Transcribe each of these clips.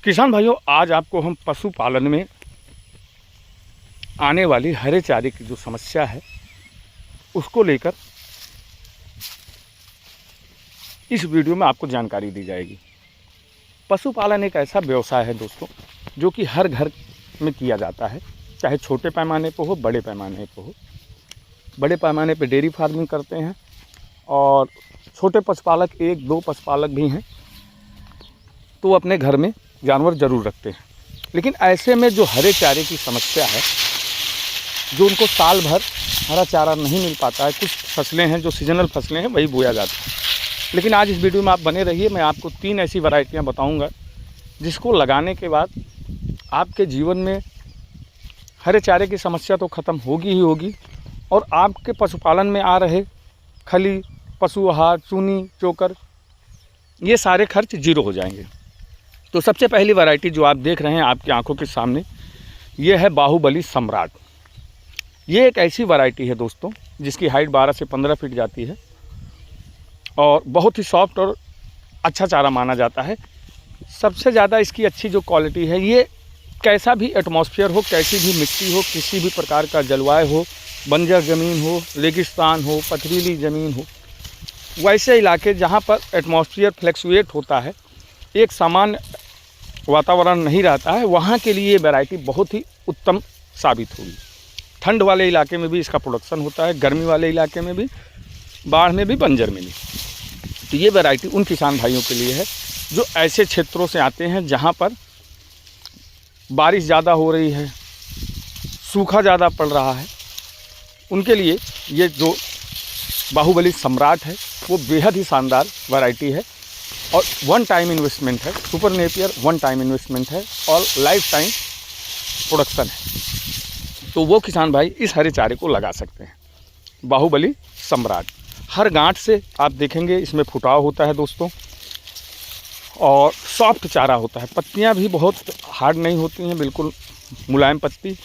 किसान भाइयों, आज आपको हम पशुपालन में आने वाली हरे चारे की जो समस्या है उसको लेकर इस वीडियो में आपको जानकारी दी जाएगी। पशुपालन एक ऐसा व्यवसाय है दोस्तों जो कि हर घर में किया जाता है, चाहे छोटे पैमाने पर हो बड़े पैमाने पर हो। बड़े पैमाने पर डेयरी फार्मिंग करते हैं और छोटे पशुपालक एक दो पशुपालक भी हैं तो वो अपने घर में जानवर ज़रूर रखते हैं। लेकिन ऐसे में जो हरे चारे की समस्या है, जो उनको साल भर हरा चारा नहीं मिल पाता है, कुछ फसलें हैं जो सीजनल फसलें हैं वही बोया जाता है। लेकिन आज इस वीडियो में आप बने रहिए, मैं आपको 3 ऐसी वैरायटियां बताऊंगा जिसको लगाने के बाद आपके जीवन में हरे चारे की समस्या तो ख़त्म होगी ही होगी और आपके पशुपालन में आ रहे खली, पशु आहार, चूनी, चोकर, ये सारे खर्च जीरो हो जाएंगे। तो सबसे पहली वैरायटी जो आप देख रहे हैं आपकी आंखों के सामने, ये है बाहुबली सम्राट। ये एक ऐसी वैरायटी है दोस्तों जिसकी हाइट 12 से 15 फीट जाती है और बहुत ही सॉफ्ट और अच्छा चारा माना जाता है। सबसे ज़्यादा इसकी अच्छी जो क्वालिटी है, ये कैसा भी एटमॉस्फेयर हो, कैसी भी मिट्टी हो, किसी भी प्रकार का जलवायु हो, बंजर ज़मीन हो, रेगिस्तान हो, पथरीली ज़मीन हो, वैसे इलाके जहाँ पर एटमॉस्फेयर फ्लैक्चुएट होता है, एक सामान्य वातावरण नहीं रहता है, वहाँ के लिए ये वैरायटी बहुत ही उत्तम साबित होगी। ठंड वाले इलाके में भी इसका प्रोडक्शन होता है, गर्मी वाले इलाके में भी, बाढ़ में भी, बंजर में भी। तो ये वैरायटी उन किसान भाइयों के लिए है जो ऐसे क्षेत्रों से आते हैं जहाँ पर बारिश ज़्यादा हो रही है, सूखा ज़्यादा पड़ रहा है। उनके लिए ये जो बाहुबली सम्राट है वो बेहद ही शानदार वैरायटी है और वन टाइम इन्वेस्टमेंट है। Super Napier one time investment है और लाइफ टाइम प्रोडक्शन है। तो वो किसान भाई इस हरे चारे को लगा सकते हैं, बाहुबली सम्राट। हर गांठ से आप देखेंगे इसमें फुटाव होता है दोस्तों और सॉफ्ट चारा होता है। पत्तियां भी बहुत हार्ड नहीं होती हैं, बिल्कुल मुलायम पत्ती,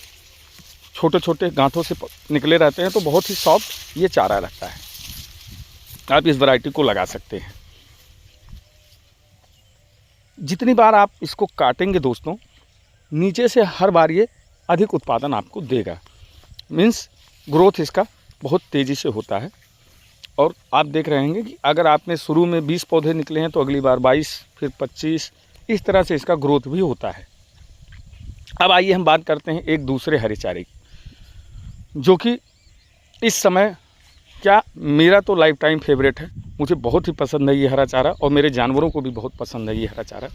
छोटे छोटे गांठों से निकले रहते हैं, तो बहुत ही सॉफ्ट ये चारा लगता है। आप इस वैरायटी को लगा सकते हैं। जितनी बार आप इसको काटेंगे दोस्तों, नीचे से हर बार ये अधिक उत्पादन आपको देगा। मीन्स ग्रोथ इसका बहुत तेज़ी से होता है और आप देख रहे हैं कि अगर आपने शुरू में 20 पौधे निकले हैं तो अगली बार 22, फिर 25, इस तरह से इसका ग्रोथ भी होता है। अब आइए हम बात करते हैं एक दूसरे हरे चारे की, जो कि इस समय क्या मेरा तो लाइफ टाइम फेवरेट है। मुझे बहुत ही पसंद है ये हरा चारा और मेरे जानवरों को भी बहुत पसंद है ये हरा चारा।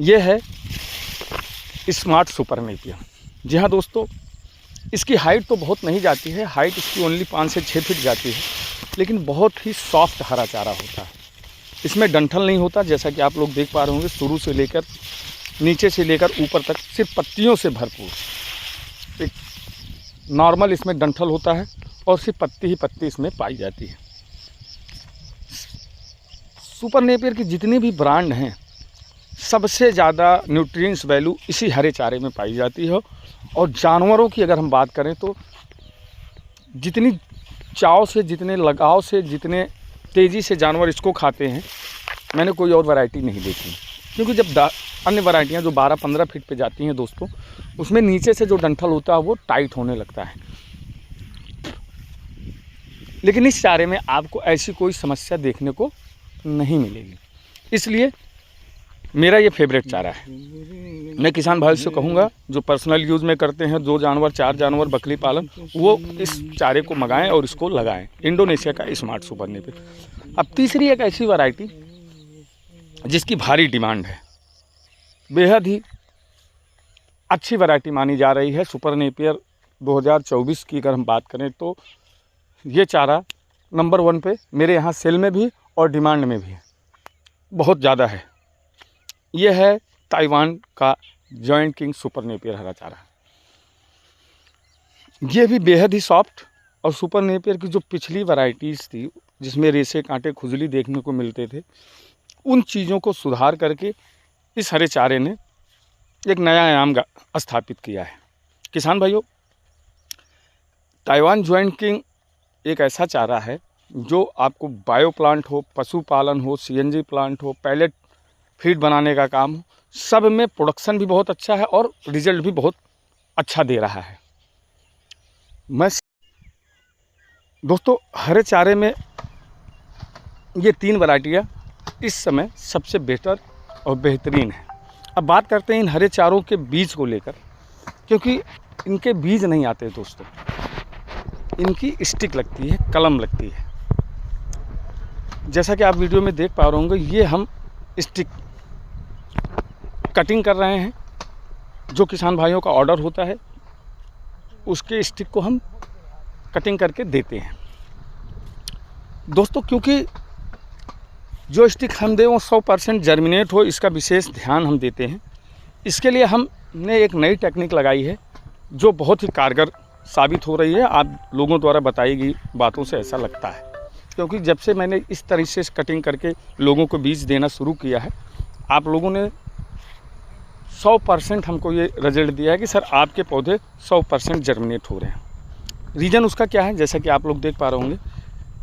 ये है स्मार्ट सुपर नेपियर। जी हाँ दोस्तों, इसकी हाइट तो बहुत नहीं जाती है, हाइट इसकी ओनली 5 से 6 फीट जाती है, लेकिन बहुत ही सॉफ्ट हरा चारा होता है। इसमें डंठल नहीं होता, जैसा कि आप लोग देख पा रहे होंगे, शुरू से लेकर नीचे से लेकर ऊपर तक सिर्फ पत्तियों से भरपूर एक नॉर्मल इसमें डंठल होता है और सिर्फ पत्ती ही पत्ती इसमें पाई जाती है। सुपर नेपियर की जितनी भी ब्रांड हैं, सबसे ज़्यादा न्यूट्रिएंट्स वैल्यू इसी हरे चारे में पाई जाती है। और जानवरों की अगर हम बात करें तो जितनी चाव से, जितने लगाव से, जितने तेज़ी से जानवर इसको खाते हैं, मैंने कोई और वैरायटी नहीं देखी। क्योंकि जब अन्य वैरायटियाँ जो 12-15 फीट पे जाती हैं दोस्तों, उसमें नीचे से जो डंठल होता है वो टाइट होने लगता है। लेकिन इस चारे में आपको ऐसी कोई समस्या देखने को नहीं मिलेगी, इसलिए मेरा ये फेवरेट चारा है। मैं किसान भाई से कहूँगा जो पर्सनल यूज़ में करते हैं, 2 जानवर 4 जानवर बकरी पालन, वो इस चारे को मंगाएं और इसको लगाएं। इंडोनेशिया का स्मार्ट सुपर नेपियर। अब तीसरी एक ऐसी वैरायटी जिसकी भारी डिमांड है, बेहद ही अच्छी वैरायटी मानी जा रही है, सुपर नेपियर 2024 की अगर हम बात करें तो ये चारा नंबर 1 पे मेरे यहाँ सेल में भी और डिमांड में भी बहुत ज़्यादा है। ये है ताइवान का जॉइंट किंग सुपर नेपियर हरा चारा। ये भी बेहद ही सॉफ्ट और सुपर नेपियर की जो पिछली वैरायटीज़ थी जिसमें रेशे, कांटे, खुजली देखने को मिलते थे, उन चीज़ों को सुधार करके इस हरे चारे ने एक नया आयाम स्थापित किया है। किसान भाइयों, ताइवान जॉइंट किंग एक ऐसा चारा है जो आपको बायो प्लांट हो, पशुपालन हो, सीएनजी प्लांट हो, पैलेट फीड बनाने का काम हो, सब में प्रोडक्शन भी बहुत अच्छा है और रिजल्ट भी बहुत अच्छा दे रहा है। मैं दोस्तों हरे चारे में ये 3 वैरायटियाँ इस समय सबसे बेहतर और बेहतरीन है। अब बात करते हैं इन हरे चारों के बीज को लेकर, क्योंकि इनके बीज नहीं आते दोस्तों, इनकी स्टिक लगती है, कलम लगती है। जैसा कि आप वीडियो में देख पा रहे होंगे, ये हम स्टिक कटिंग कर रहे हैं। जो किसान भाइयों का ऑर्डर होता है उसके स्टिक को हम कटिंग करके देते हैं दोस्तों, क्योंकि जो स्टिक हम दें वो 100% जर्मिनेट हो, इसका विशेष ध्यान हम देते हैं। इसके लिए हमने एक नई टेक्निक लगाई है जो बहुत ही कारगर साबित हो रही है। आप लोगों द्वारा बताई गई बातों से ऐसा लगता है, क्योंकि जब से मैंने इस तरह से कटिंग करके लोगों को बीज देना शुरू किया है, आप लोगों ने 100% हमको ये रिजल्ट दिया है कि सर आपके पौधे 100% जर्मिनेट हो रहे हैं। रीज़न उसका क्या है, जैसा कि आप लोग देख पा रहे होंगे,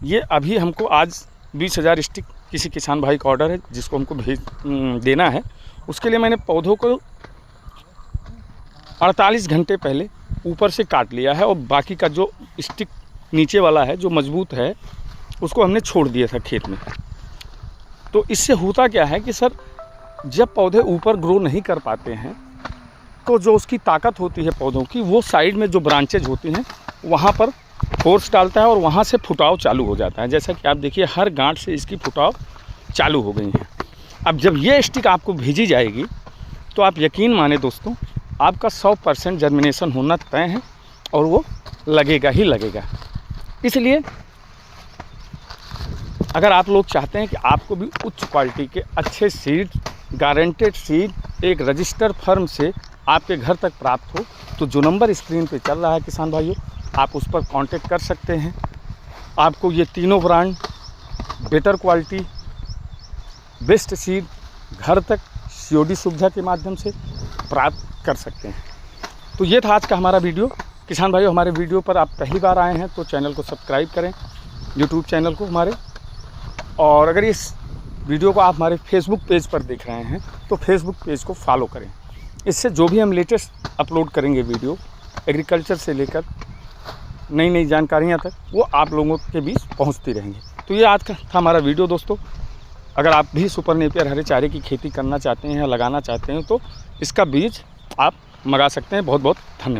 ये अभी हमको आज 20,000 स्टिक किसी किसान भाई का ऑर्डर है जिसको हमको भेज देना है। उसके लिए मैंने पौधों को 48 घंटे पहले ऊपर से काट लिया है और बाकी का जो स्टिक नीचे वाला है जो मजबूत है उसको हमने छोड़ दिया था खेत में। तो इससे होता क्या है कि सर जब पौधे ऊपर ग्रो नहीं कर पाते हैं तो जो उसकी ताकत होती है पौधों की, वो साइड में जो ब्रांचेज होती हैं वहाँ पर फोर्स डालता है और वहाँ से फुटाव चालू हो जाता है। जैसा कि आप देखिए हर गांठ से इसकी फुटाव चालू हो गई है। अब जब ये स्टिक आपको भेजी जाएगी तो आप यकीन माने दोस्तों, आपका 100% जर्मिनेशन होना तय है और वो लगेगा ही लगेगा। इसलिए अगर आप लोग चाहते हैं कि आपको भी उच्च क्वालिटी के अच्छे सीड, गारंटेड सीड एक रजिस्टर फर्म से आपके घर तक प्राप्त हो, तो जो नंबर स्क्रीन पे चल रहा है किसान भाइयों, आप उस पर कांटेक्ट कर सकते हैं। आपको ये तीनों brand better quality, best seed घर तक COD सुविधा के माध्यम से प्राप्त कर सकते हैं। तो ये था आज का हमारा वीडियो। किसान भाइयों, हमारे वीडियो पर आप पहली बार आए हैं तो चैनल को सब्सक्राइब करें, यूट्यूब चैनल को हमारे। और अगर इस वीडियो को आप हमारे फेसबुक पेज पर देख रहे हैं तो फेसबुक पेज को फॉलो करें। इससे जो भी हम लेटेस्ट अपलोड करेंगे वीडियो, एग्रीकल्चर से लेकर नई नई जानकारियाँ तक, वो आप लोगों के बीच पहुँचती रहेंगी। तो ये आज का था हमारा वीडियो दोस्तों। अगर आप भी सुपर नेपियर हरे चारे की खेती करना चाहते हैं या लगाना चाहते हैं तो इसका बीज आप मंगा सकते हैं। बहुत बहुत धन्यवाद।